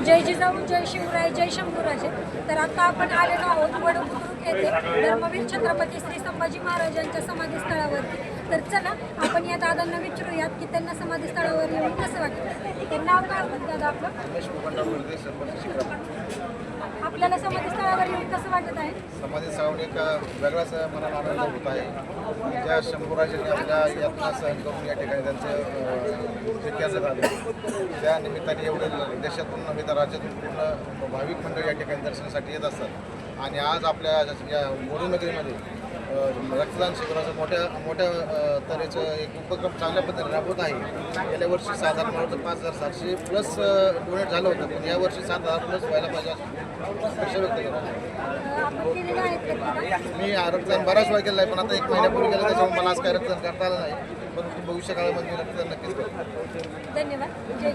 जय जिजाऊ, जय शिवराय, जय शंभूराजे. तर आता आपण आलेलो आहोत वडूक येथे धर्मवीर छत्रपती श्री संभाजी महाराजांच्या समाधीस्थळावरती. तर चला आपण या दादांना विचारूयात की त्यांना समाधीस्थळावर येऊन कसं वाटतं. तर नाव काय होतं दादा आपलं? आपल्याला समाधीस्थळावर येऊन कसं वाटत आहे? समाधीस्थळावर एक वेगळाच मनाला आनंद होत आहे. ज्या शंभूराजांनी आपल्या यातना सहन करून या ठिकाणी त्यांचं इतिहासात आलं, त्या निमित्ताने एवढे देशातून नव्हे तर राज्यातून पूर्ण भाविक मंडळ या ठिकाणी दर्शनासाठी येत असतात. आणि आज आपल्या या वडू नगरीमध्ये रक्तदान शिबिराचं मोठ्या तऱ्हेचं एक उपक्रम चांगल्या पद्धतीने राबवत आहे. गेल्या वर्षी साधारण 5,700 प्लस डोनेट झालं होतं, पण यावर्षी 7,000 प्लस व्हायला पाहिजे अपेक्षा व्यक्त करतो. मी रक्तदान बराच वेळा केलं आहे, पण आता 1 महिन्यापूर्वी केलं, त्याच्यामुळे मला आज काही रक्तदान करता आलं नाही, परंतु भविष्य काळामध्ये मी रक्तदान नक्कीच करतो. धन्यवाद. जय